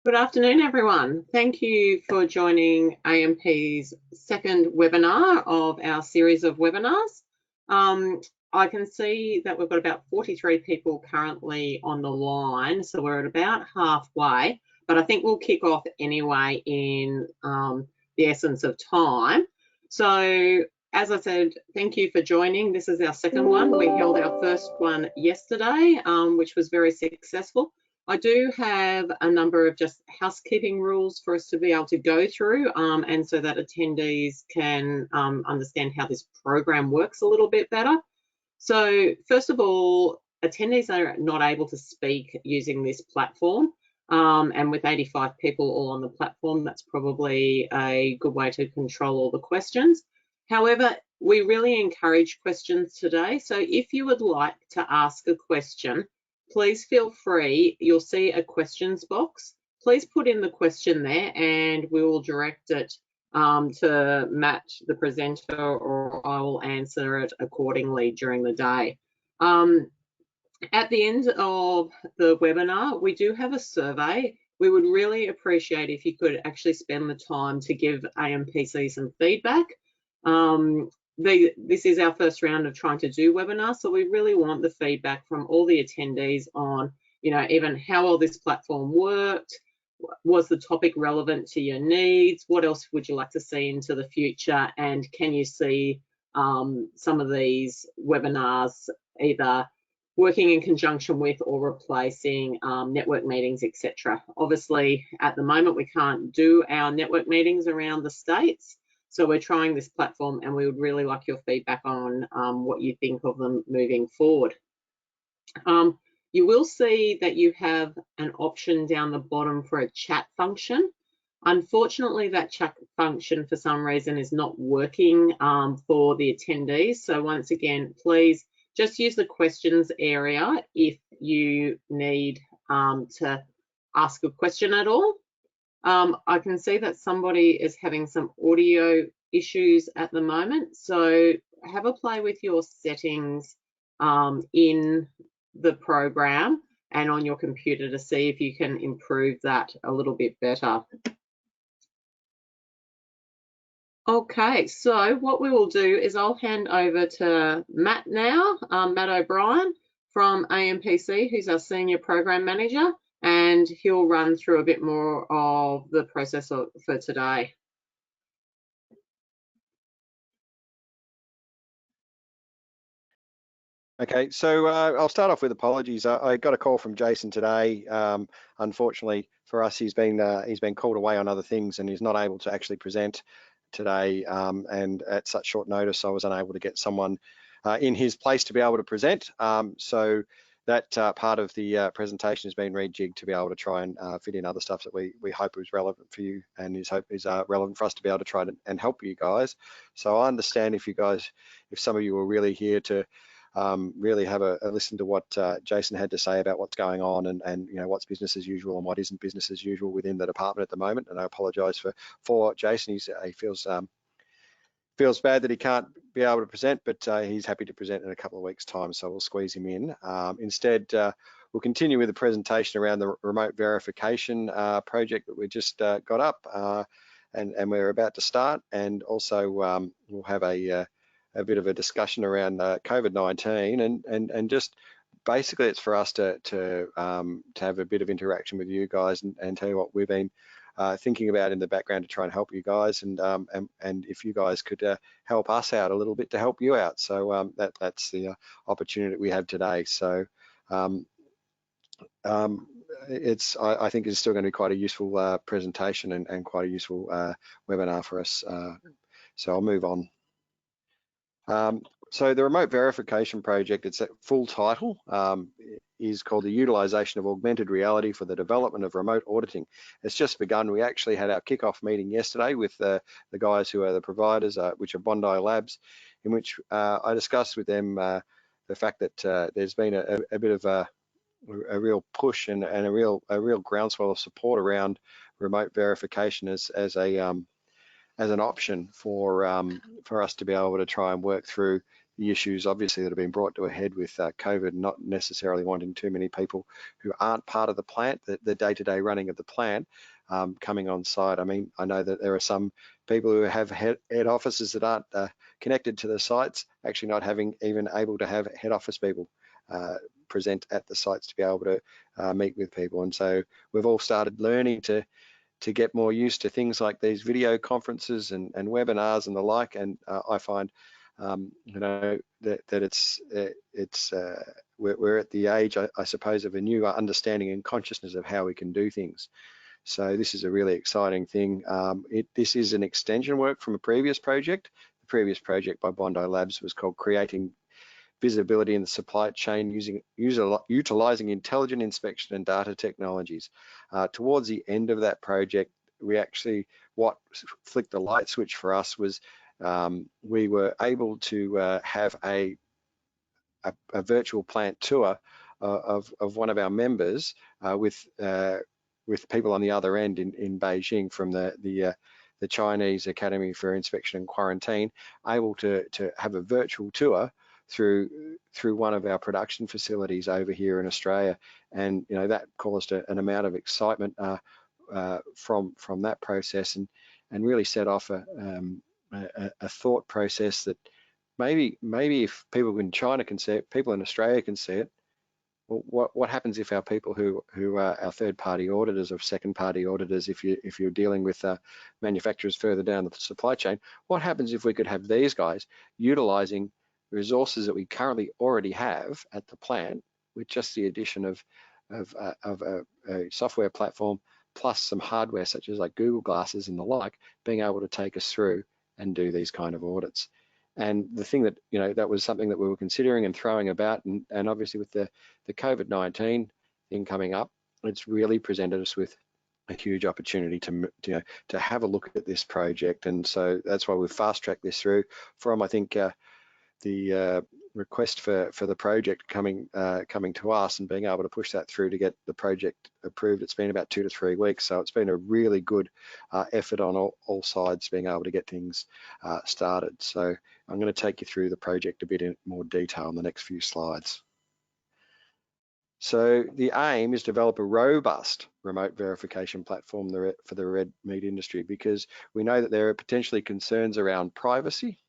Good afternoon, everyone. Thank you for joining AMP's second webinar of our series of webinars. I can see that we've got about 43 people currently on the line, so we're at about halfway, but I think we'll kick off anyway in the essence of time. So, as I said, thank you for joining. This is our second one. We held our first one yesterday, which was very successful. I do have a number of just housekeeping rules for us to be able to go through, and so that attendees can understand how this program works a little bit better. So first of all, attendees are not able to speak using this platform, and with 85 people all on the platform, that's probably a good way to control all the questions. However, we really encourage questions today, so if you would like to ask a question, please feel free. You'll see a questions box. Please put in the question there and we will direct it to match the presenter, or I will answer it accordingly during the day. At the end of the webinar, we do have a survey. We would really appreciate if you could actually spend the time to give AMPC some feedback. This is our first round of trying to do webinars, so we really want the feedback from all the attendees on, even how well this platform worked. Was the topic relevant to your needs? What else would you like to see into the future? And can you see some of these webinars either working in conjunction with or replacing network meetings, etc. Obviously, at the moment, we can't do our network meetings around the states. So we're trying this platform and we would really like your feedback on what you think of them moving forward. You will see that you have an option down the bottom for a chat function. Unfortunately, that chat function for some reason is not working for the attendees. So once again, please just use the questions area if you need to ask a question at all. I can see that somebody is having some audio issues at the moment, so have a play with your settings in the program and on your computer to see if you can improve that a little bit better. Okay, so what we will do is I'll hand over to Matt now, Matt O'Brien from AMPC, who's our Senior Program Manager, and he'll run through a bit more of the process for today. Okay, so I'll start off with apologies. I got a call from Jason today. Unfortunately for us, he's been called away on other things and he's not able to actually present today. And at such short notice, I was unable to get someone in his place to be able to present. So that part of the presentation has been rejigged to be able to try and fit in other stuff that we hope is relevant for you and is relevant for us to be able to try and help you guys. So I understand if some of you are really here to really have a listen to what Jason had to say about what's going on and what's business as usual and what isn't business as usual within the department at the moment. And I apologise for Jason. He feels bad that he can't be able to present, but he's happy to present in a couple of weeks' time, so we'll squeeze him in. Instead, we'll continue with the presentation around the remote verification project that we just got up and we're about to start, and also we'll have a bit of a discussion around COVID-19 and just basically it's for us to have a bit of interaction with you guys and tell you what we've been thinking about in the background to try and help you guys, and if you guys could help us out a little bit to help you out. So that's the opportunity that we have today. So I think it's still going to be quite a useful presentation and quite a useful webinar for us. So I'll move on. So the remote verification project, its full title is called the Utilization of Augmented Reality for the Development of Remote Auditing. It's just begun. We actually had our kickoff meeting yesterday with the guys who are the providers, which are Bondi Labs, in which I discussed with them the fact that there's been a bit of a real push and a real groundswell of support around remote verification as an option for us to be able to try and work through the issues obviously that have been brought to a head with COVID, not necessarily wanting too many people who aren't part of the plant, the day-to-day running of the plant, coming on site. I mean, I know that there are some people who have head offices that aren't connected to the sites, actually not having even able to have head office people present at the sites to be able to meet with people. And so we've all started learning to get more used to things like these video conferences and webinars and the like. And I find, you know, that we're at the age, I suppose, of a new understanding and consciousness of how we can do things. So this is a really exciting thing. This is an extension work from a previous project. The previous project by Bondi Labs was called Creating Visibility in the Supply Chain Utilizing Intelligent Inspection and Data Technologies. Towards the end of that project, we actually, what flicked the light switch for us was we were able to have a virtual plant tour of one of our members with people on the other end in Beijing from the Chinese Academy for Inspection and Quarantine, able to have a virtual tour through one of our production facilities over here in Australia. And you know, that caused an amount of excitement from that process, and really set off a thought process that maybe if people in China can see it, people in Australia can see it. Well, what happens if our people who are our third-party auditors or second-party auditors, if you're dealing with manufacturers further down the supply chain, what happens if we could have these guys utilizing resources that we currently already have at the plant, with just the addition of a software platform plus some hardware such as like Google Glasses and the like, being able to take us through and do these kind of audits. And the thing that, you know, that was something that we were considering and throwing about, and obviously with the COVID-19 thing coming up, it's really presented us with a huge opportunity to have a look at this project. And so that's why we've fast-tracked this through from, I think, the request for the project coming to us and being able to push that through to get the project approved. It's been about 2 to 3 weeks, so it's been a really good effort on all sides, being able to get things started. So I'm going to take you through the project a bit in more detail in the next few slides. So the aim is to develop a robust remote verification platform for the red meat industry, because we know that there are potentially concerns around privacy.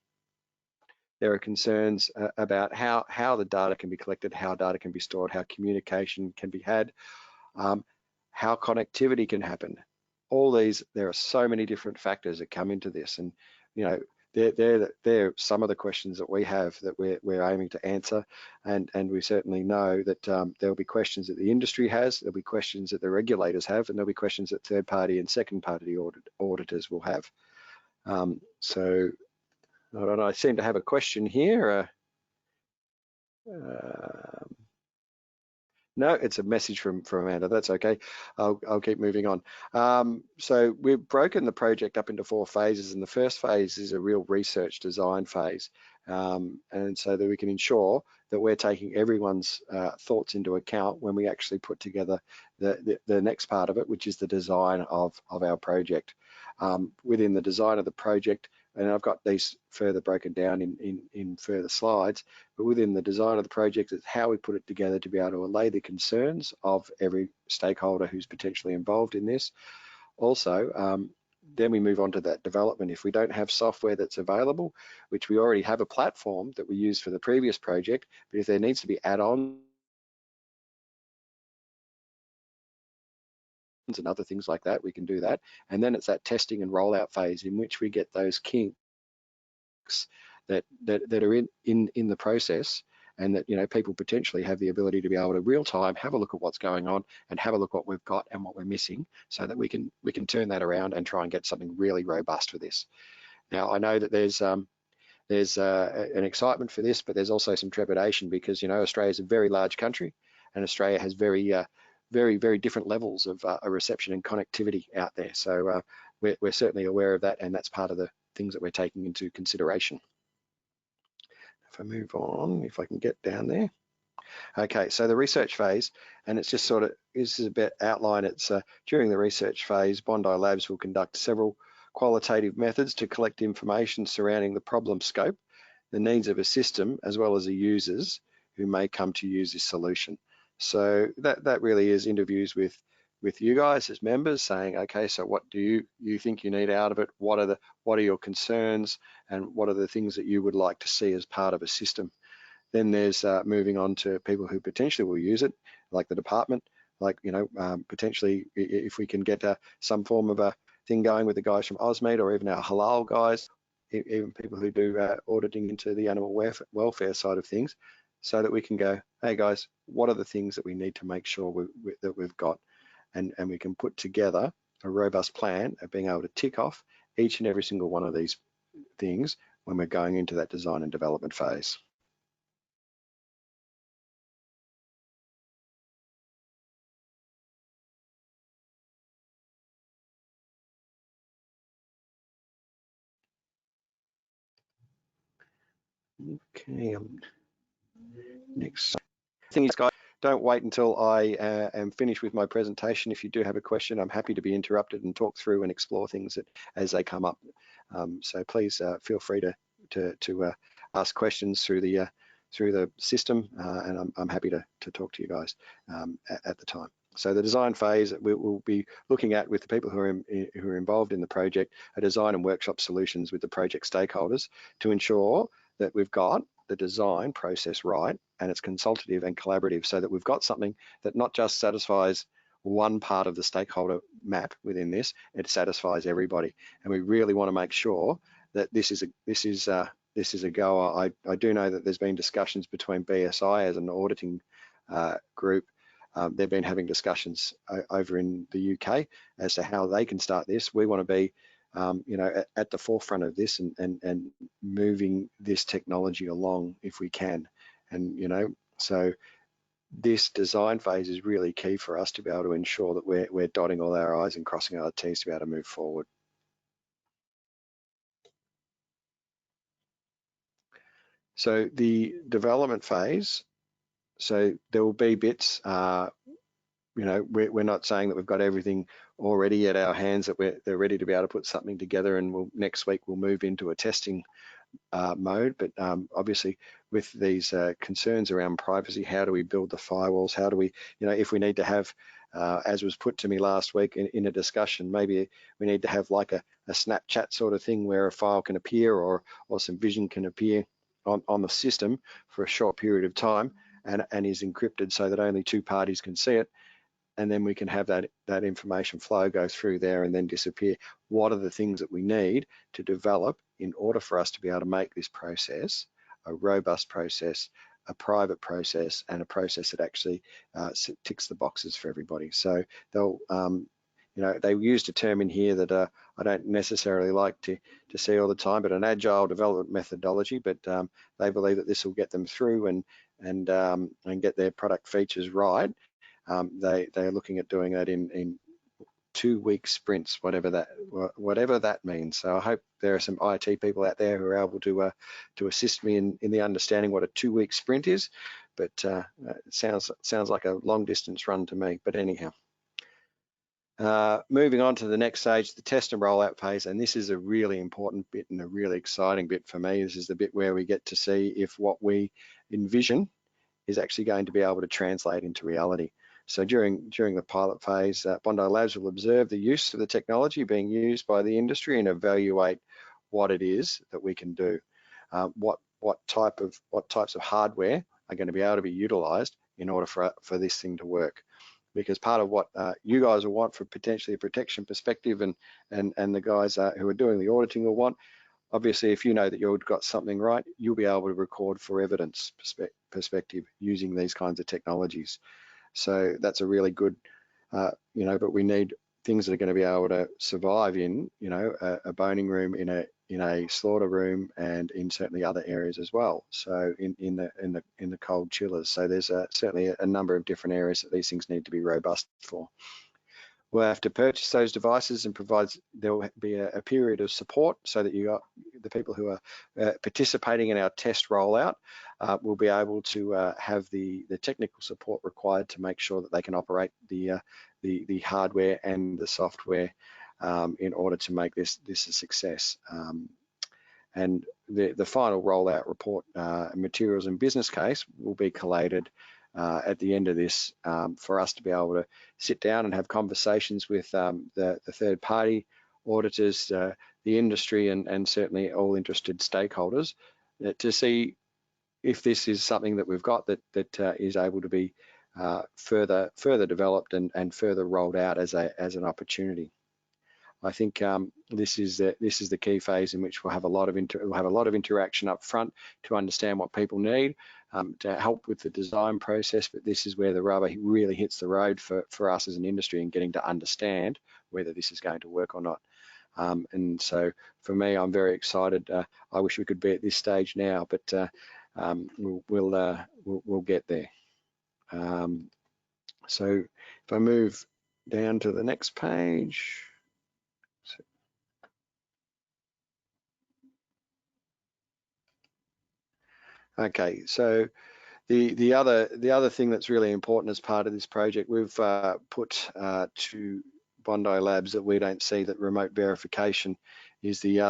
There are concerns about how the data can be collected, how data can be stored, how communication can be had, how connectivity can happen. All these, there are so many different factors that come into this, and you know, they're some of the questions that we have that we're aiming to answer, and we certainly know that there'll be questions that the industry has, there'll be questions that the regulators have, and there'll be questions that third-party and second-party auditors will have. So I seem to have a question here. No, it's a message from Amanda. That's okay. I'll keep moving on. So we've broken the project up into 4 phases, and the first phase is a real research design phase, and so that we can ensure that we're taking everyone's thoughts into account when we actually put together the next part of it, which is the design of our project. Within the design of the project, and I've got these further broken down in further slides, but within the design of the project, it's how we put it together to be able to allay the concerns of every stakeholder who's potentially involved in this. Also, then we move on to that development. If we don't have software that's available, which we already have a platform that we used for the previous project, but if there needs to be add-ons and other things like that, we can do that. And then it's that testing and rollout phase in which we get those kinks that are in the process, and that, you know, people potentially have the ability to be able to real time have a look at what's going on and have a look at what we've got and what we're missing, so that we can turn that around and try and get something really robust for this. Now, I know that there's an excitement for this, but there's also some trepidation, because, you know, Australia is a very large country, and Australia has very different levels of reception and connectivity out there. So we're certainly aware of that, and that's part of the things that we're taking into consideration. If I move on, if I can get down there. Okay, so the research phase, and it's just sort of, this is a bit outline. It's during the research phase, Bondi Labs will conduct several qualitative methods to collect information surrounding the problem scope. the needs of a system as well as the users who may come to use this solution. So that really is interviews with you guys as members, saying, okay, so what do you think you need out of it? What are your concerns, and what are the things that you would like to see as part of a system? Then there's moving on to people who potentially will use it, like the department, like, potentially if we can get some form of a thing going with the guys from Osmed, or even our halal guys, even people who do auditing into the animal welfare side of things, so that we can go, hey guys, what are the things that we need to make sure that we've got, and we can put together a robust plan of being able to tick off each and every single one of these things when we're going into that design and development phase. Okay, next thing is, guys, don't wait until I am finished with my presentation. If you do have a question, I'm happy to be interrupted and talk through and explore things as they come up. So please feel free to ask questions through the system, and I'm happy to talk to you guys at the time. So the design phase, we'll be looking at, with the people who are involved in the project, a design and workshop solutions with the project stakeholders to ensure that we've got the design process right, and it's consultative and collaborative, so that we've got something that not just satisfies one part of the stakeholder map within this, it satisfies everybody. And we really want to make sure that this is a goer. I do know that there's been discussions between BSI as an auditing group. They've been having discussions over in the UK as to how they can start this. We want to be at the forefront of this and moving this technology along if we can. And so this design phase is really key for us to be able to ensure that we're dotting all our I's and crossing our T's to be able to move forward. So the development phase, so there will be bits, we're not saying that we've got everything already at our hands, that they're ready to be able to put something together, and next week we'll move into a testing mode. But obviously with these concerns around privacy, how do we build the firewalls? How do we, if we need to have, as was put to me last week in a discussion, maybe we need to have like a Snapchat sort of thing where a file can appear or some vision can appear on the system for a short period of time and is encrypted so that only two parties can see it. And then we can have that information flow go through there and then disappear. What are the things that we need to develop in order for us to be able to make this process a robust process, a private process, and a process that actually ticks the boxes for everybody? So they'll, they used a term in here that I don't necessarily like to see all the time, but an agile development methodology. But they believe that this will get them through and get their product features right. They're looking at doing that in 2-week sprints, whatever that means. So I hope there are some IT people out there who are able to assist me in the understanding what a 2-week sprint is. But it sounds like a long distance run to me. But anyhow, moving on to the next stage, the test and rollout phase, and this is a really important bit and a really exciting bit for me. This is the bit where we get to see if what we envision is actually going to be able to translate into reality. So during the pilot phase, Bondi Labs will observe the use of the technology being used by the industry and evaluate what it is that we can do. What types of hardware are going to be able to be utilised in order for this thing to work. Because part of what you guys will want from potentially a protection perspective, and the guys who are doing the auditing will want, obviously, if you know that you've got something right, you'll be able to record for evidence perspective using these kinds of technologies. So that's a really good, but we need things that are going to be able to survive in, a boning room, in a slaughter room, and in certainly other areas as well. So in the cold chillers. So there's certainly a number of different areas that these things need to be robust for. We'll have to purchase those devices, and there will be a period of support so that you got the people who are participating in our test rollout will be able to have the technical support required to make sure that they can operate the hardware and the software in order to make this a success. and the final rollout report, materials and business case will be collated at the end of this for us to be able to sit down and have conversations with the third party auditors, the industry, and certainly all interested stakeholders to see if this is something that we've got that is able to be further developed and further rolled out as an opportunity. I think this is the key phase in which we'll have a lot of interaction up front to understand what people need to help with the design process. But this is where the rubber really hits the road for us as an industry in getting to understand whether this is going to work or not. And so for me, I'm very excited. I wish we could be at this stage now, but we'll get there. So if I move down to the next page. Okay, so the other thing that's really important as part of this project, we've put to Bondi Labs that we don't see that remote verification is the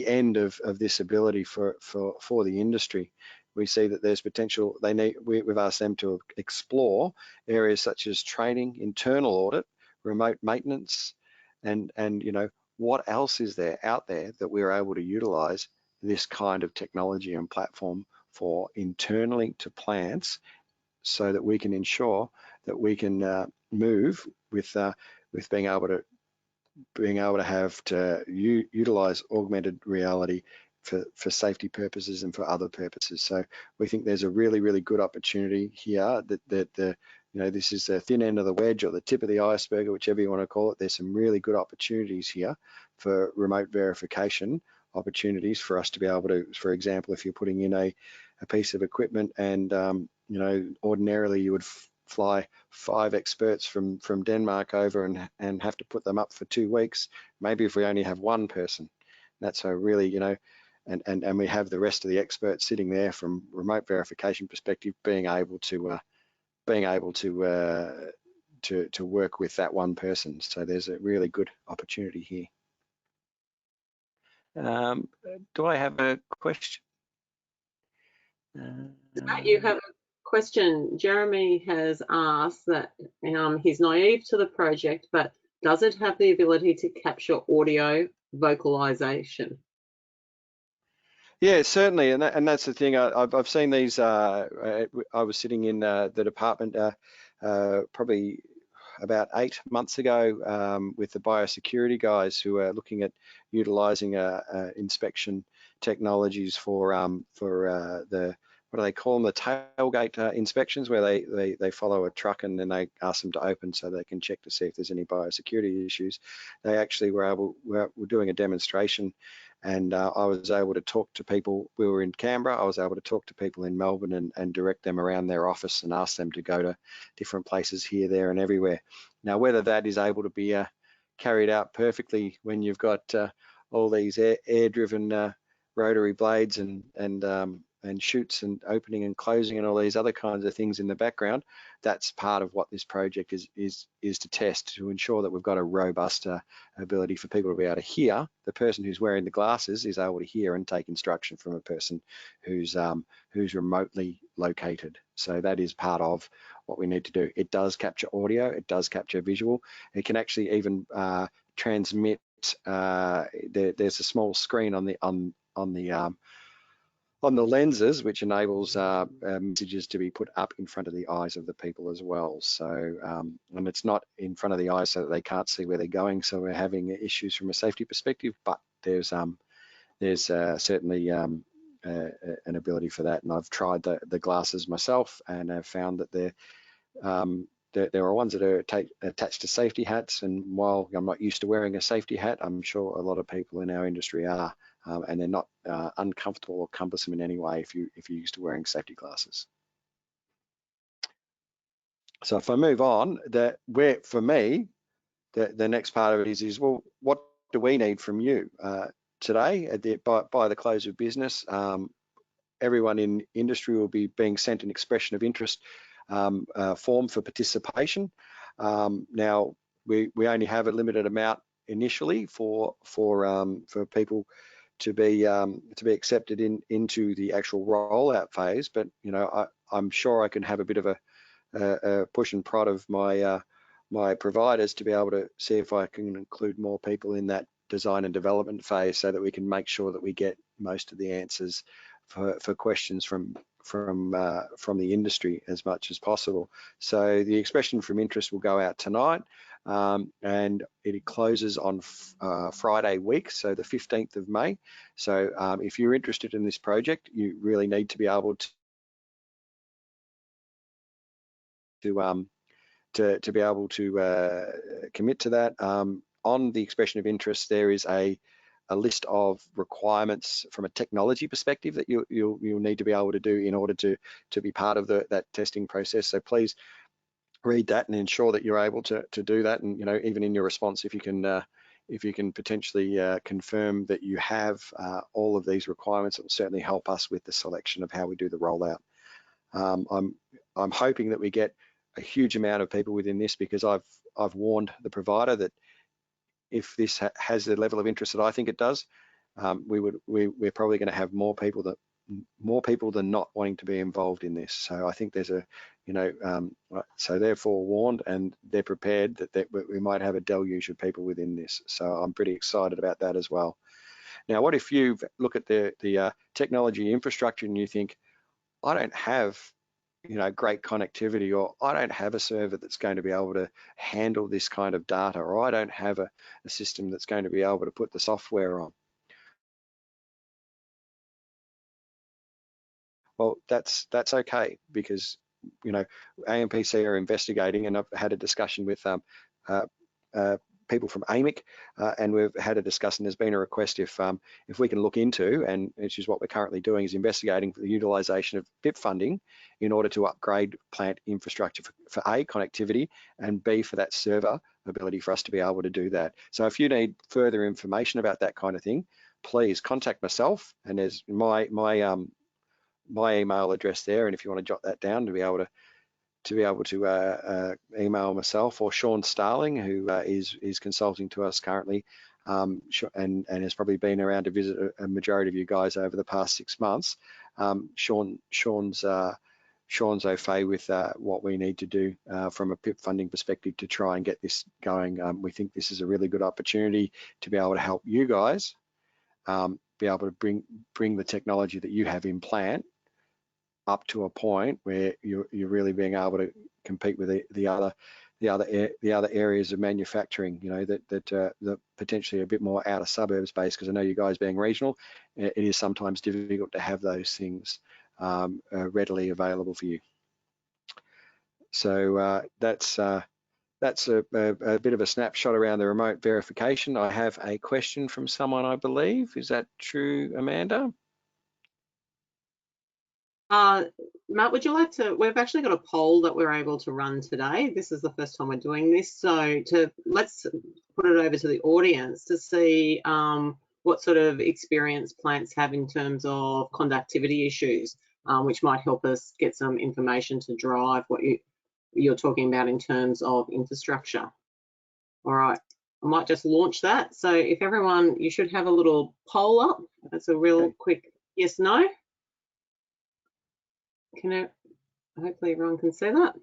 end of this ability for the industry. We see that there's potential. We've asked them to explore areas such as training, internal audit, remote maintenance, and you know, what else is there out there that we're able to utilize this kind of technology and platform for internally to plants, so that we can ensure that we can move with being able to have to utilize augmented reality for safety purposes and for other purposes. So we think there's a really good opportunity here that you know, this is the thin end of the wedge or the tip of the iceberg, or whichever you want to call it. There's some really good opportunities here for remote verification opportunities for us to be able to, for example, if you're putting in a piece of equipment and you know, ordinarily you would fly 5 experts from Denmark over and have to put them up for 2 weeks. Maybe if we only have 1 person, that's a really, you know, and we have the rest of the experts sitting there from remote verification perspective, being able to work with that 1 person. So there's a really good opportunity here. Do I have a question? You have a question. Jeremy has asked that he's naive to the project, but does it have the ability to capture audio vocalization? Yeah, certainly, and that's the thing. I've seen these. I was sitting in the department probably about 8 months ago with the biosecurity guys who are looking at utilising inspection technologies for the, what do they call them, the tailgate inspections, where they follow a truck and then they ask them to open so they can check to see if there's any biosecurity issues. They actually were doing a demonstration, and I was able to talk to people. We were in Canberra. I was able to talk to people in Melbourne and direct them around their office and ask them to go to different places here, there, and everywhere. Now, whether that is able to be carried out perfectly when you've got all these air-driven rotary blades and chutes and opening and closing and all these other kinds of things in the background, that's part of what this project is to test, to ensure that we've got a robust ability for people to be able to hear. The person who's wearing the glasses is able to hear and take instruction from a person who's remotely located. So that is part of what we need to do. It does capture audio, it does capture visual. It can actually even transmit. There's a small screen on the lenses, which enables messages to be put up in front of the eyes of the people as well. So, and it's not in front of the eyes so that they can't see where they're going. So we're having issues from a safety perspective, but there's certainly an ability for that. And I've tried the glasses myself, and I've found that there are ones that are attached to safety hats. And while I'm not used to wearing a safety hat, I'm sure a lot of people in our industry are. And they're not uncomfortable or cumbersome in any way if you're used to wearing safety glasses. So if I move on, for me, the next part of it is well, what do we need from you today? By the close of business, everyone in industry will be being sent an expression of interest form for participation. Now we only have a limited amount initially for people to be accepted into the actual rollout phase. But you know, I'm sure I can have a bit of a push and prod of my my providers to be able to see if I can include more people in that design and development phase, so that we can make sure that we get most of the answers for questions from the industry as much as possible. So the expression from interest will go out tonight, and it closes on Friday week, so the 15th of May. So if you're interested in this project, you really need to be able to be able to commit to that. On the expression of interest, there is a list of requirements from a technology perspective that you'll need to be able to do in order to be part of that testing process. So please read that and ensure that you're able to do that. And you know, even in your response, if you can potentially confirm that you have all of these requirements, it will certainly help us with the selection of how we do the rollout. I'm hoping that we get a huge amount of people within this, because I've warned the provider that if this has the level of interest that I think it does, we're probably going to have more people than not wanting to be involved in this. So I think there's so they're forewarned and they're prepared that we might have a deluge of people within this. So I'm pretty excited about that as well. Now, what if you look at the technology infrastructure and you think, I don't have great connectivity, or I don't have a server that's going to be able to handle this kind of data, or I don't have a system that's going to be able to put the software on. Well, that's okay, because AMPC are investigating, and I've had a discussion with people from AMIC, and we've had a discussion. There's been a request if we can look into, and which is what we're currently doing, is investigating for the utilisation of PIP funding in order to upgrade plant infrastructure for A, connectivity, and B, for that server ability for us to be able to do that. So if you need further information about that kind of thing, please contact myself, and there's my email address there, and if you want to jot that down to be able to email myself or Sean Starling, who is consulting to us currently, and has probably been around to visit a majority of you guys over the past 6 months. Sean's au fait with what we need to do from a PIP funding perspective to try and get this going. We think this is a really good opportunity to be able to help you guys be able to bring the technology that you have in plant up to a point where you're really being able to compete with the other areas of manufacturing, that potentially a bit more out of suburbs based, because I know you guys being regional, it is sometimes difficult to have those things readily available for you. So that's a bit of a snapshot around the remote verification. I have a question from someone, I believe. Is that true, Amanda? Matt, would you like to, we've actually got a poll that we're able to run today. This is the first time we're doing this. So let's put it over to the audience to see what sort of experience plants have in terms of conductivity issues, which might help us get some information to drive what you're talking about in terms of infrastructure. All right, I might just launch that. So if everyone, you should have a little poll up. That's a real quick yes, no. Hopefully everyone can see that.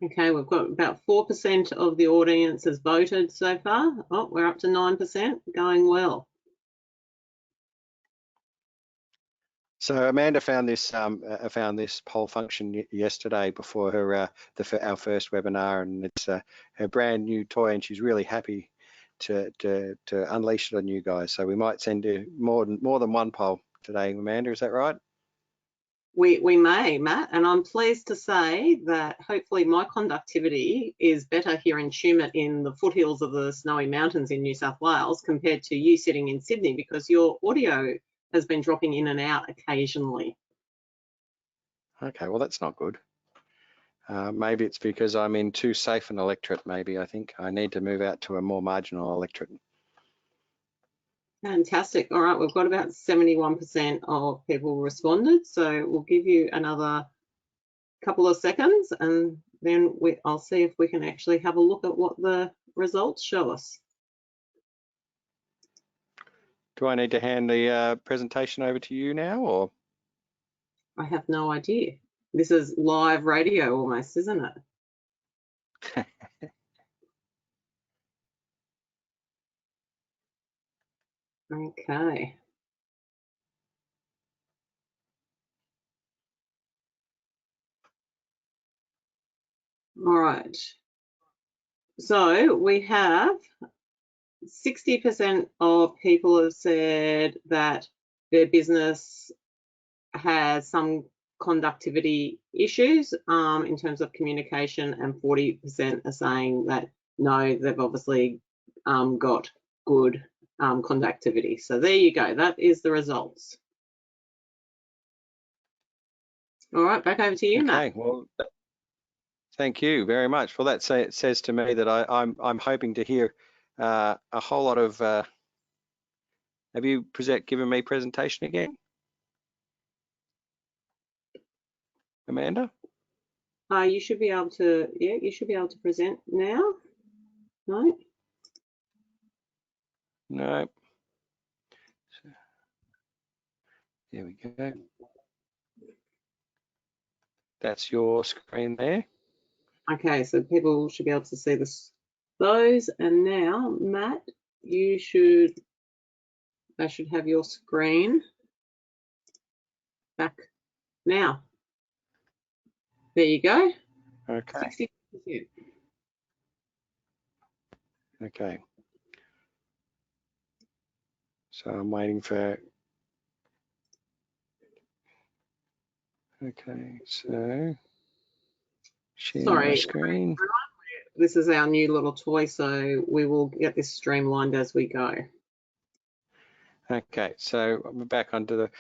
Okay, we've got about 4% of the audience has voted so far. Oh, we're up to 9%, going well. So Amanda found this poll function yesterday before our first webinar, and it's her brand new toy, and she's really happy to unleash it on you guys. So we might send you more than one poll today, Amanda. Is that right? We may, Matt, and I'm pleased to say that hopefully my conductivity is better here in Tumut in the foothills of the Snowy Mountains in New South Wales compared to you sitting in Sydney, because your audio has been dropping in and out occasionally. Okay, well, that's not good. Maybe it's because I'm in too safe an electorate. Maybe I think I need to move out to a more marginal electorate. Fantastic. All right, we've got about 71% of people responded, so we'll give you another couple of seconds and then I'll see if we can actually have a look at what the results show us. Do I need to hand the presentation over to you now, or? I have no idea. This is live radio almost, isn't it? Okay. All right. So we have 60% of people have said that their business has some conductivity issues in terms of communication, and 40% are saying that no, they've obviously got good conductivity. So there you go. That is the results. All right, back over to you, Matt. Okay, well, thank you very much. Well, that says to me that I'm hoping to hear a whole lot of. Have you given me presentation again, Amanda? You should be able to. Yeah, you should be able to present now. No. No. There we go. That's your screen there. Okay, so people should be able to see those. And now, Matt, they should have your screen back now. There you go. Okay. 60%. Okay. So I'm waiting for. Okay, so share my screen. This is our new little toy, so we will get this streamlined as we go. Okay, so we're back onto the.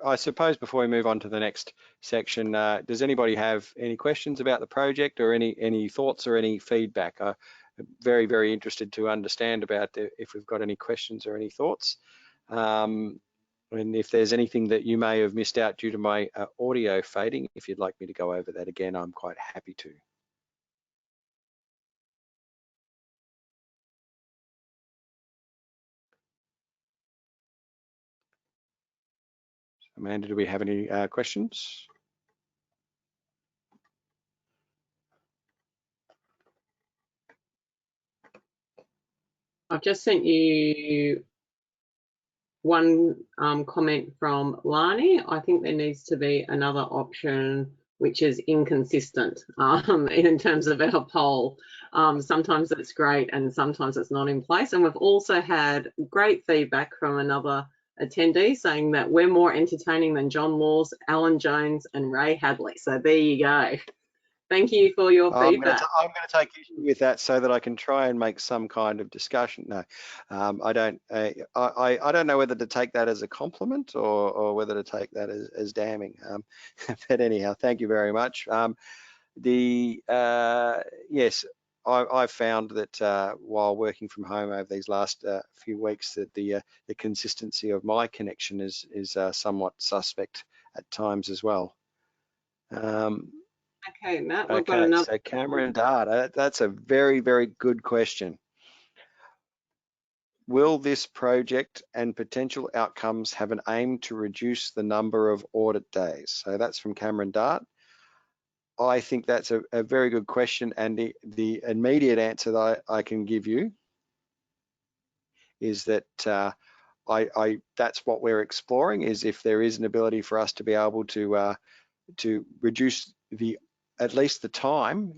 I suppose before we move on to the next section, does anybody have any questions about the project, or any thoughts or any feedback? I'm very, very interested to understand about if we've got any questions or any thoughts. And if there's anything that you may have missed out due to my audio fading, if you'd like me to go over that again, I'm quite happy to. Amanda, do we have any questions? I've just sent you one comment from Lani. I think there needs to be another option which is inconsistent in terms of our poll. Sometimes it's great and sometimes it's not in place. And we've also had great feedback from another attendee saying that we're more entertaining than John Laws, Alan Jones and Ray Hadley. So there you go. Thank you for your feedback. I'm going to take issue with that so that I can try and make some kind of discussion. No, I don't. I don't know whether to take that as a compliment or whether to take that as damning. But anyhow, thank you very much. Yes, I've found that while working from home over these last few weeks, that the consistency of my connection is somewhat suspect at times as well. Okay, Matt, we've got another. So Cameron Dart, that's a very, very good question. Will this project and potential outcomes have an aim to reduce the number of audit days? So that's from Cameron Dart. I think that's a very good question, and the immediate answer that I can give you is that that's what we're exploring, is if there is an ability for us to be able to reduce at least the time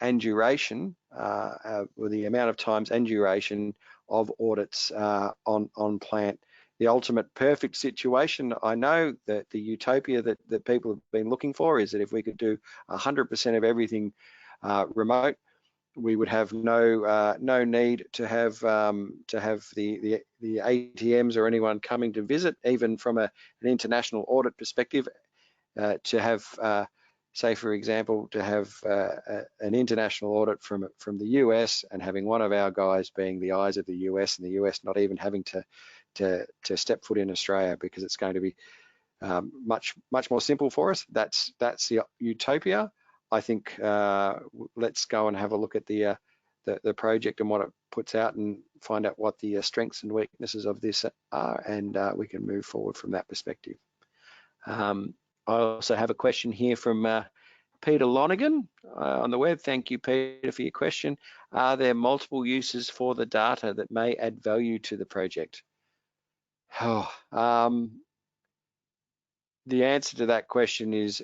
and duration, or the amount of times and duration of audits on plant. The ultimate perfect situation, I know that the utopia that people have been looking for is that if we could do 100% of everything remote, we would have no need to have the ATMs or anyone coming to visit, even from an international audit perspective, to have say for example, to have an international audit from the US and having one of our guys being the eyes of the US, and the US not even having to step foot in Australia, because it's going to be much more simple for us. That's the utopia. I think let's go and have a look at the project and what it puts out, and find out what the strengths and weaknesses of this are, and we can move forward from that perspective. I also have a question here from Peter Lonergan on the web. Thank you, Peter, for your question. Are there multiple uses for the data that may add value to the project? Oh, the answer to that question is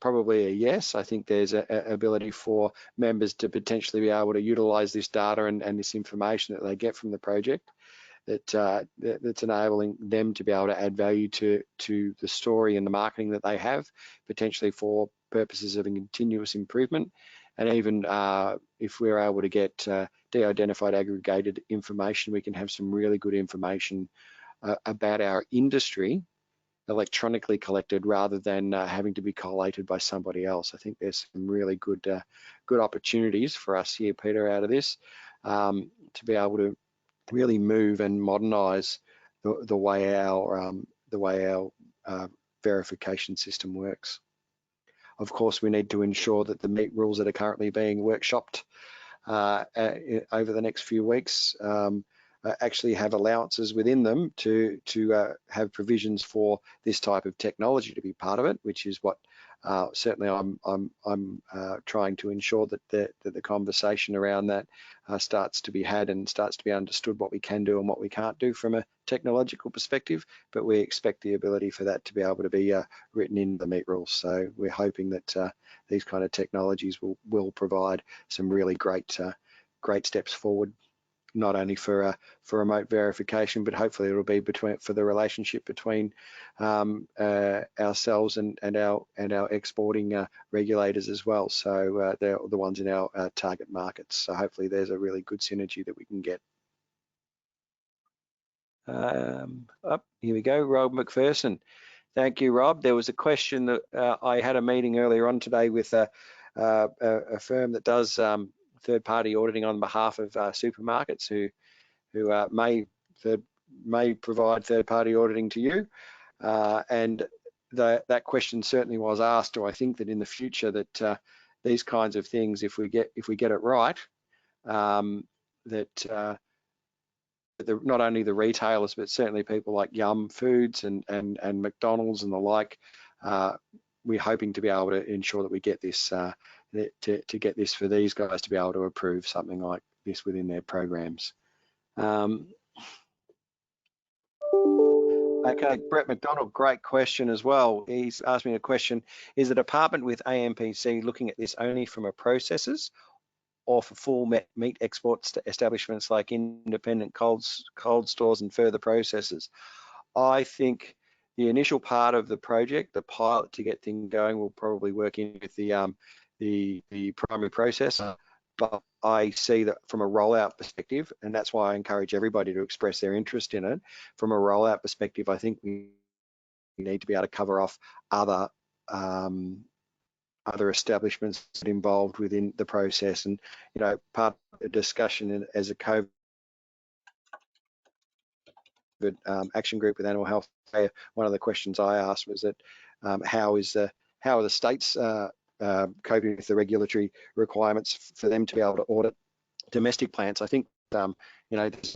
probably a yes. I think there's an ability for members to potentially be able to utilize this data and this information that they get from the project, that's enabling them to be able to add value to the story and the marketing that they have, potentially for purposes of a continuous improvement. And even if we're able to get de-identified aggregated information, we can have some really good information about our industry electronically collected, rather than having to be collated by somebody else. I think there's some really good opportunities for us here, Peter, out of this, to be able to really move and modernize the way our verification system works. Of course, we need to ensure that the meat rules that are currently being workshopped over the next few weeks actually have allowances within them to have provisions for this type of technology to be part of it, which is what certainly I'm trying to ensure that the conversation around that starts to be had, and starts to be understood what we can do and what we can't do from a technological perspective. But we expect the ability for that to be able to be written in the meat rules. So we're hoping that these kind of technologies will provide some really great steps forward, not only for remote verification, but hopefully it'll be for the relationship between ourselves and our exporting regulators as well. So they're the ones in our target markets. So hopefully there's a really good synergy that we can get. Here we go, Rob McPherson. Thank you, Rob. There was a question that I had a meeting earlier on today with a firm that does third-party auditing on behalf of supermarkets who may provide third-party auditing to you, and that question certainly was asked. Do I think that in the future that these kinds of things, if we get it right, that not only the retailers, but certainly people like Yum Foods and McDonald's and the like, we're hoping to be able to ensure that we get this to get this for these guys to be able to approve something like this within their programs. Okay, Brett McDonald, great question as well. He's asked me a question: is the department with AMPC looking at this only from a processors, or for full meat export establishments like independent cold stores and further processors? I think the initial part of the project, the pilot to get things going, will probably work in with the primary processor. But I see that from a rollout perspective, and that's why I encourage everybody to express their interest in it. From a rollout perspective, I think we need to be able to cover off other establishments involved within the process. And part of the discussion as a COVID action group with animal health, one of the questions I asked was that how are the states coping with the regulatory requirements for them to be able to audit domestic plants? I think there's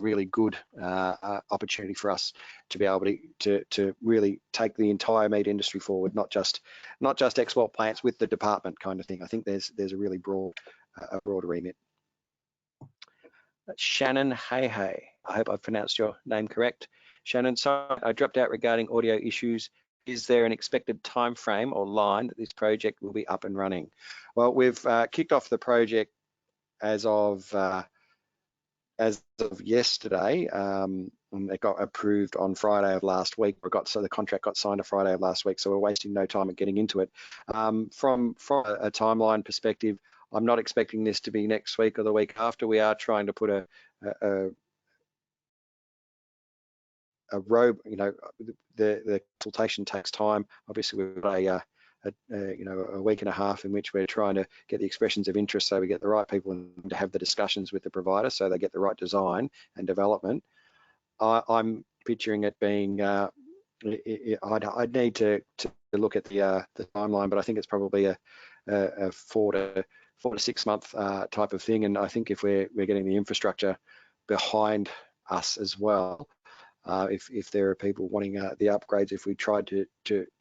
a really good opportunity for us to be able to really take the entire meat industry forward, not just export plants with the department kind of thing. I think there's a really broad remit. Shannon Hey, I hope I've pronounced your name correct. Shannon, sorry, I dropped out regarding audio issues. Is there an expected time frame or line that this project will be up and running? Well, we've kicked off the project as of yesterday, and it got approved on Friday of last week. So the contract got signed on Friday of last week, so we're wasting no time at getting into it. From a timeline perspective, I'm not expecting this to be next week or the week after. We are trying to put a road, the consultation takes time. Obviously, we've got a week and a half in which we're trying to get the expressions of interest so we get the right people and to have the discussions with the provider so they get the right design and development. I'm picturing it being, I'd need to look at the timeline, but I think it's probably a 4 to 6 month type of thing. And I think if we're getting the infrastructure behind us as well, if there are people wanting the upgrades, if we tried to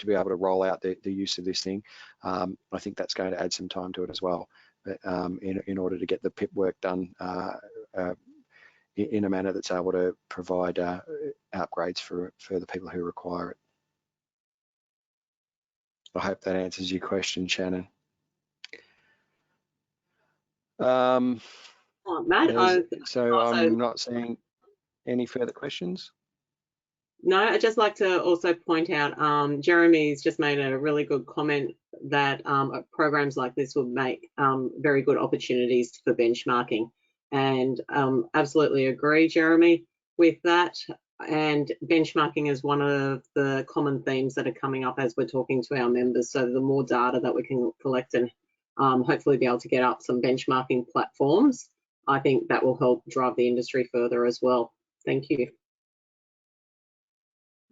be able to roll out the use of this thing, I think that's going to add some time to it as well. But in order to get the PIP work done in a manner that's able to provide upgrades for the people who require it. I hope that answers your question, Shannon. Matt, I'm not seeing any further questions. No, I'd just like to also point out, Jeremy's just made a really good comment that programs like this would make very good opportunities for benchmarking. And absolutely agree, Jeremy, with that. And benchmarking is one of the common themes that are coming up as we're talking to our members. So the more data that we can collect and hopefully be able to get up some benchmarking platforms, I think that will help drive the industry further as well. Thank you.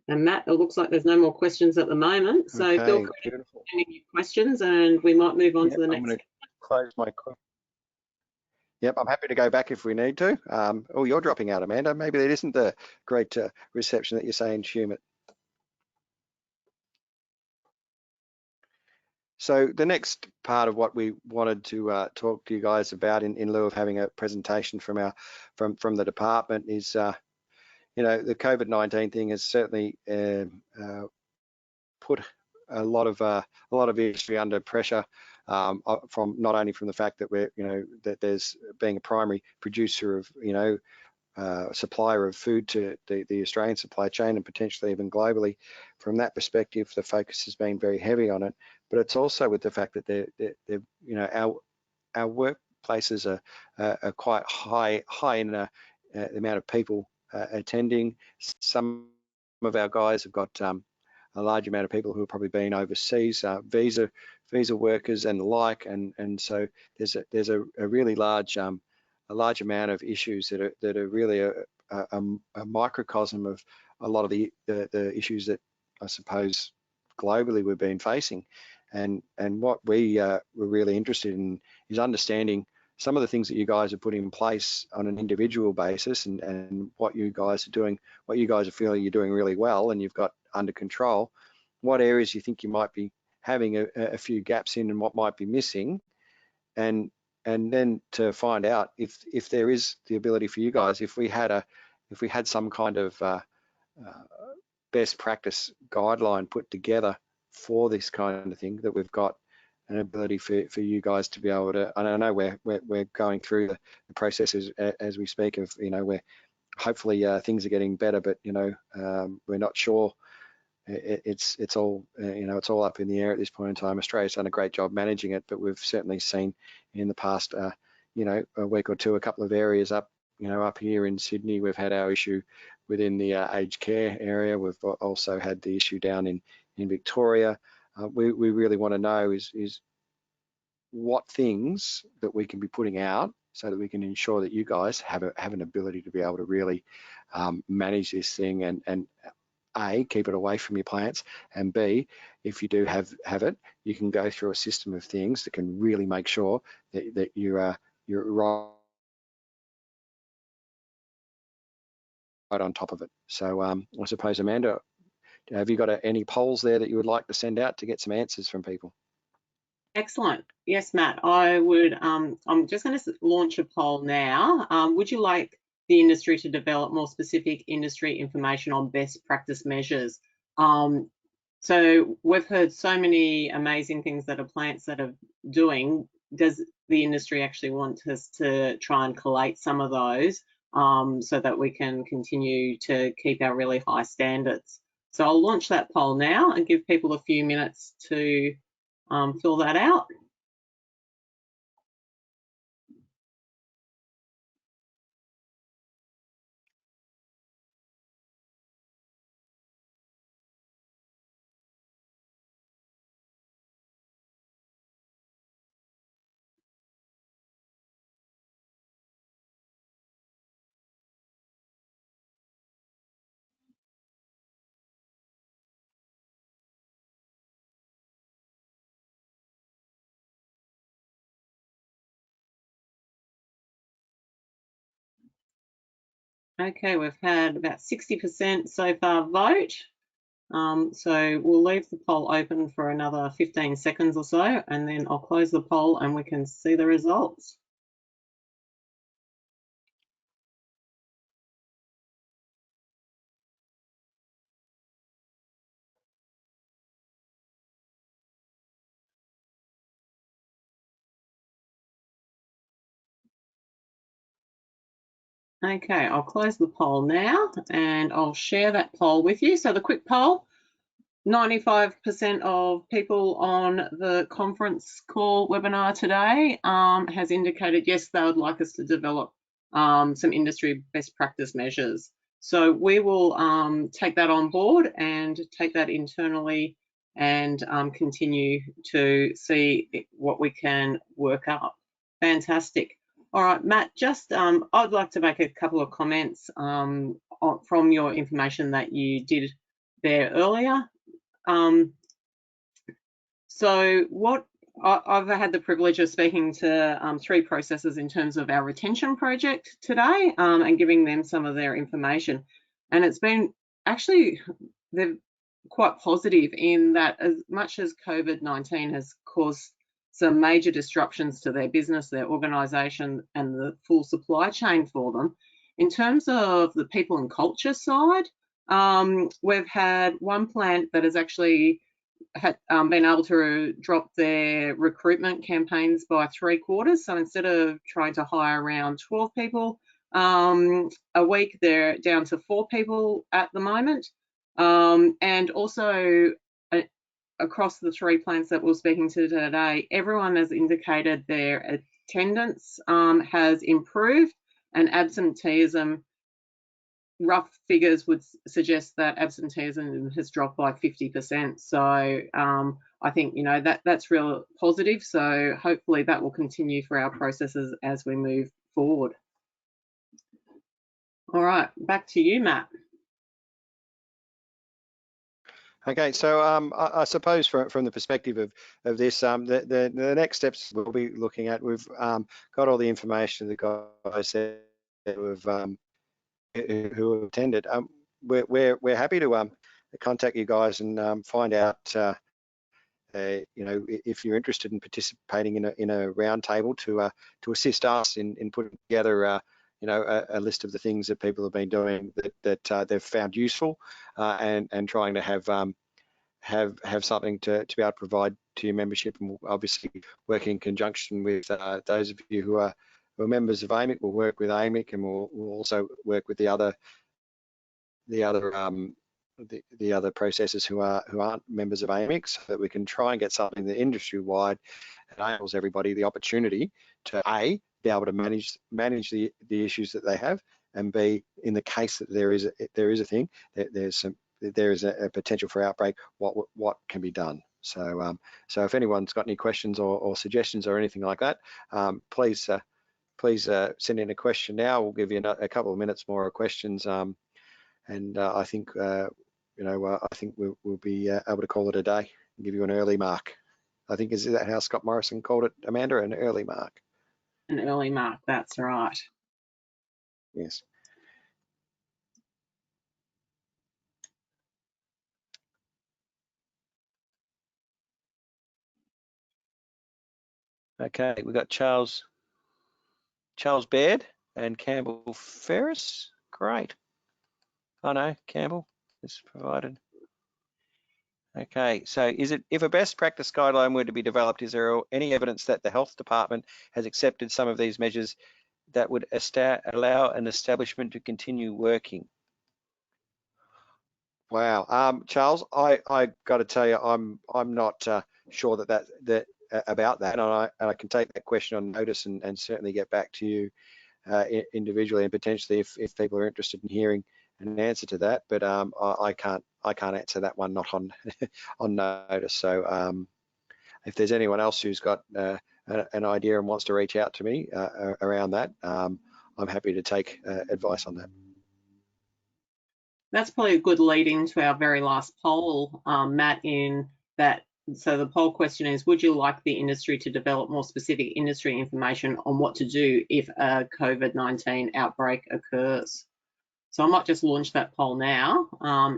And Matt, it looks like there's no more questions at the moment. So okay, feel free to send any questions and we might move on to the next. I'm going to close my question. Yep, I'm happy to go back if we need to. Oh, you're dropping out, Amanda. Maybe that isn't the great reception that you're saying, Schumett. So the next part of what we wanted to talk to you guys about in lieu of having a presentation from the department is, the COVID-19 thing has certainly put a lot of industry under pressure, from not only from the fact that that there's being a primary producer of supplier of food to the Australian supply chain and potentially even globally. From that perspective, the focus has been very heavy on it, but it's also with the fact that our workplaces are quite high in the amount of people attending. Some of our guys have got a large amount of people who have probably been overseas, visa workers and the like, and so there's a really large amount of issues that are really a microcosm of a lot of the issues that I suppose globally we've been facing, and what we were really interested in is understanding some of the things that you guys have put in place on an individual basis, and what you guys are doing, what you guys are feeling you're doing really well and you've got under control, what areas you think you might be having a few gaps in and what might be missing, and then to find out if there is the ability for you guys, if we had some kind of best practice guideline put together for this kind of thing, that we've got an ability for you guys to be able to, and I know we're going through the processes as we speak of, where hopefully things are getting better, but we're not sure. It's all it's all up in the air at this point in time. Australia's done a great job managing it, but we've certainly seen in the past a week or two, a couple of areas up here in Sydney, we've had our issue within the aged care area. We've also had the issue down in Victoria. We really want to know is what things that we can be putting out so that we can ensure that you guys have an ability to be able to really manage this thing and A, keep it away from your plants, and B, if you do have it, you can go through a system of things that can really make sure that you're right on top of it. So I suppose, Amanda, have you got any polls there that you would like to send out to get some answers from people? Excellent. Yes, Matt, I would. I'm just going to launch a poll now. Would you like the industry to develop more specific industry information on best practice measures? So we've heard so many amazing things that are plants that are doing. Does the industry actually want us to try and collate some of those so that we can continue to keep our really high standards? So I'll launch that poll now and give people a few minutes to fill that out. Okay, we've had about 60% so far vote. So we'll leave the poll open for another 15 seconds or so, and then I'll close the poll and we can see the results. Okay, I'll close the poll now and I'll share that poll with you. So the quick poll, 95% of people on the conference call webinar today has indicated yes, they would like us to develop some industry best practice measures. So we will take that on board and take that internally and continue to see what we can work up. Fantastic. All right, Matt, just I'd like to make a couple of comments from your information that you did there earlier. So what I've had the privilege of speaking to 3 processors in terms of our retention project today and giving them some of their information. And it's been actually, they're quite positive in that as much as COVID-19 has caused some major disruptions to their business, their organisation and the full supply chain for them, in terms of the people and culture side, we've had one plant that has actually been able to drop their recruitment campaigns by 3/4. So instead of trying to hire around 12 people a week, they're down to 4 people at the moment. And also across the 3 plants that we're speaking to today, everyone has indicated their attendance has improved and absenteeism, rough figures would suggest that absenteeism has dropped by 50%. So I think, you know, that's real positive. So hopefully that will continue for our processes as we move forward. All right, back to you, Matt. Okay, so I suppose from the perspective of this, the next steps we'll be looking at, we've got all the information the guys said who have attended. We're happy to contact you guys and find out, you know, if you're interested in participating in a roundtable to assist us in putting together. You know, a list of the things that people have been doing that they've found useful, and trying to have something to be able to provide to your membership. And we'll obviously work in conjunction with those of you who are members of AMIC. We'll work with AMIC, and we'll also work with the other processors who aren't members of AMIC, so that we can try and get something that industry-wide enables everybody the opportunity to A, be able to manage the issues that they have, and B, in the case that there is a thing, there is a potential for outbreak, what can be done. So so if anyone's got any questions or suggestions or anything like that, please send in a question now. We'll give you a couple of minutes more of questions, and I think you know, I think we'll be able to call it a day and give you an early mark. I think, is that how Scott Morrison called it, Amanda? An early mark. An early mark, that's right. Yes. Okay, we've got Charles Baird and Campbell Ferris. Great. Oh no, Campbell is provided. Okay, so if a best practice guideline were to be developed, is there any evidence that the health department has accepted some of these measures that would allow an establishment to continue working? Wow, Charles, I got to tell you, I'm not sure that about that, and I can take that question on notice and certainly get back to you individually, and potentially if people are interested in hearing an answer to that. But I can't answer that one, not on on notice. So if there's anyone else who's got an idea and wants to reach out to me around that, I'm happy to take advice on that. That's probably a good lead into our very last poll, Matt, in that. So the poll question is, would you like the industry to develop more specific industry information on what to do if a COVID-19 outbreak occurs? So I might just launch that poll now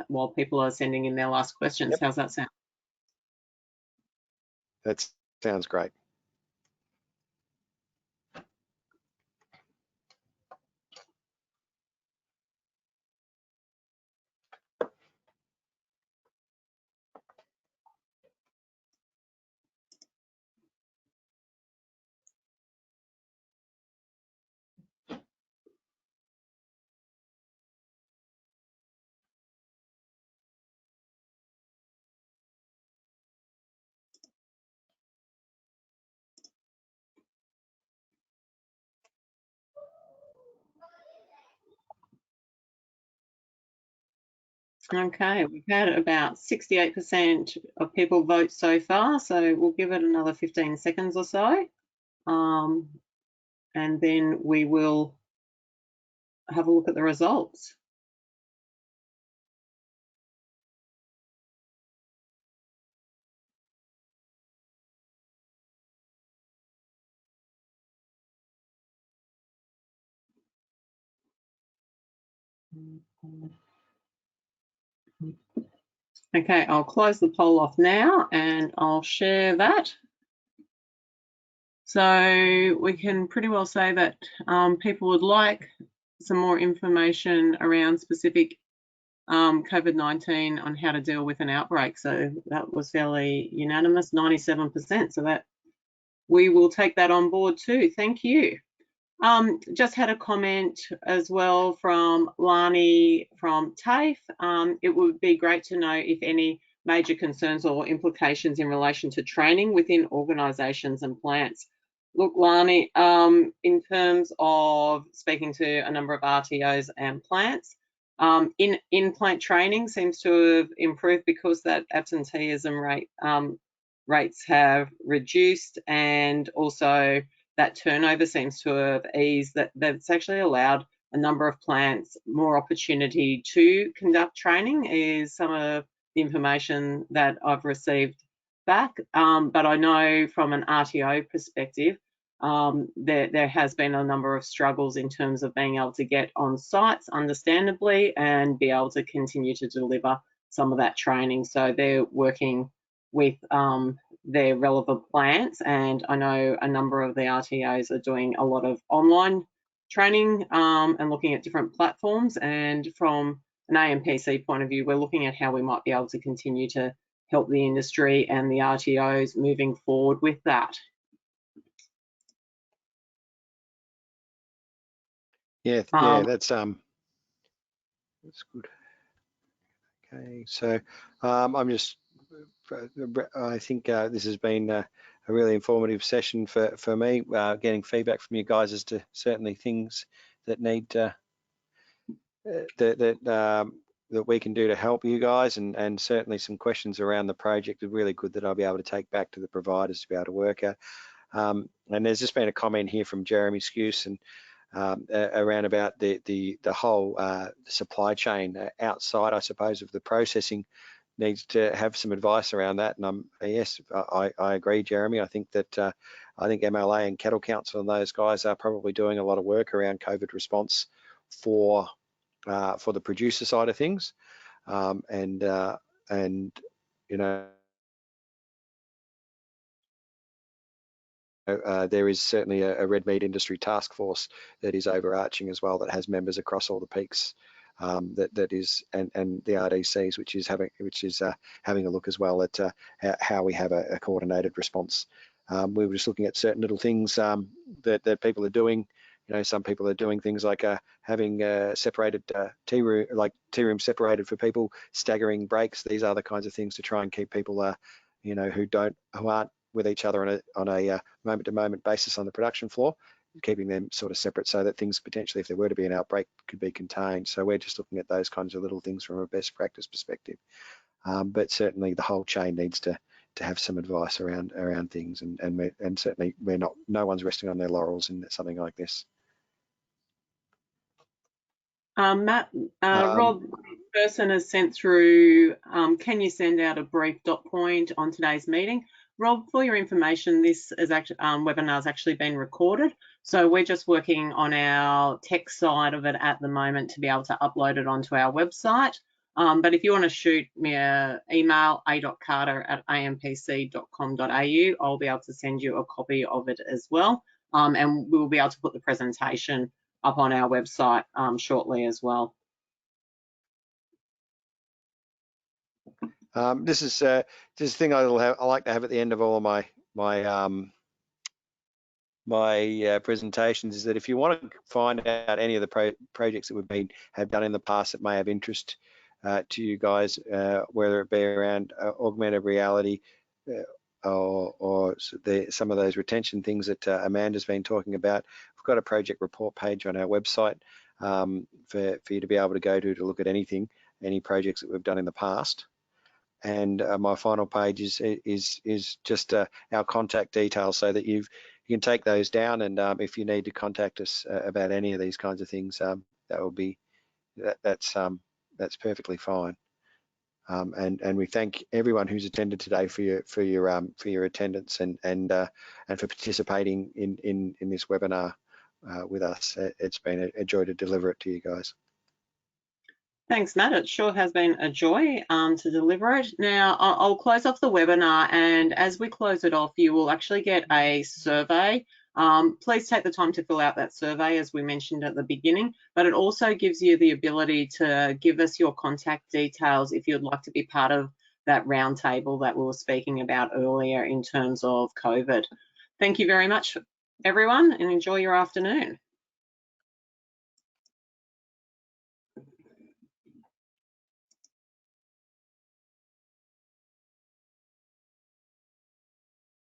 while people are sending in their last questions. Yep. How's that sound? That sounds great. Okay, we've had about 68% of people vote so far, so we'll give it another 15 seconds or so, and then we will have a look at the results. Okay, I'll close the poll off now and I'll share that. So we can pretty well say that people would like some more information around specific COVID-19 on how to deal with an outbreak. So that was fairly unanimous, 97%. So that we will take that on board too. Thank you. Just had a comment as well from Lani from TAFE. It would be great to know if any major concerns or implications in relation to training within organisations and plants. Look, Lani, in terms of speaking to a number of RTOs and plants, in-plant training seems to have improved because that absenteeism rates have reduced, and also that turnover seems to have eased. That's actually allowed a number of plants more opportunity to conduct training, is some of the information that I've received back. But I know from an RTO perspective, there has been a number of struggles in terms of being able to get on sites, understandably, and be able to continue to deliver some of that training. So they're working with their relevant plants, and I know a number of the RTOs are doing a lot of online training and looking at different platforms. And from an AMPC point of view, we're looking at how we might be able to continue to help the industry and the RTOs moving forward with that. Yeah, that's good. Okay, so I think this has been a really informative session for me, getting feedback from you guys as to certainly things that need that we can do to help you guys, and certainly some questions around the project are really good that I'll be able to take back to the providers to be able to work out. And there's just been a comment here from Jeremy Skuse and around about the whole supply chain outside, I suppose, of the processing, needs to have some advice around that. And yes, I agree, Jeremy. I think that I think MLA and Cattle Council and those guys are probably doing a lot of work around COVID response for the producer side of things, and you know. There is certainly a red meat industry task force that is overarching as well, that has members across all the peaks, that is, and the RDCs, which is having a look as well at how we have a coordinated response. We were just looking at certain little things that people are doing. You know, some people are doing things like having separated tea room separated for people, staggering breaks. These are the kinds of things to try and keep people, you know, who aren't with each other on a moment-to-moment basis on the production floor, keeping them sort of separate so that things potentially, if there were to be an outbreak, could be contained. So we're just looking at those kinds of little things from a best practice perspective. But certainly the whole chain needs to have some advice around things, and certainly no one's resting on their laurels in something like this. Matt, Rob, this person has sent through, can you send out a brief dot point on today's meeting? Rob, for your information, this is actually webinar has actually been recorded, so we're just working on our tech side of it at the moment to be able to upload it onto our website. But if you want to shoot me an email, a.carter@ampc.com.au, I'll be able to send you a copy of it as well, and we'll be able to put the presentation up on our website shortly as well. This is a thing I like to have at the end of all of my presentations, is that if you want to find out any of the projects that we've have done in the past that may have interest to you guys, whether it be around augmented reality or some of those retention things that Amanda's been talking about, we've got a project report page on our website for you to be able to go to look at any projects that we've done in the past. And my final page is just our contact details, so that you can take those down, and if you need to contact us about any of these kinds of things, that's perfectly fine. And we thank everyone who's attended today for your attendance and for participating in this webinar with us. It's been a joy to deliver it to you guys. Thanks, Matt. It sure has been a joy to deliver it. Now, I'll close off the webinar, and as we close it off, you will actually get a survey. Please take the time to fill out that survey, as we mentioned at the beginning, but it also gives you the ability to give us your contact details if you'd like to be part of that roundtable that we were speaking about earlier in terms of COVID. Thank you very much, everyone, and enjoy your afternoon.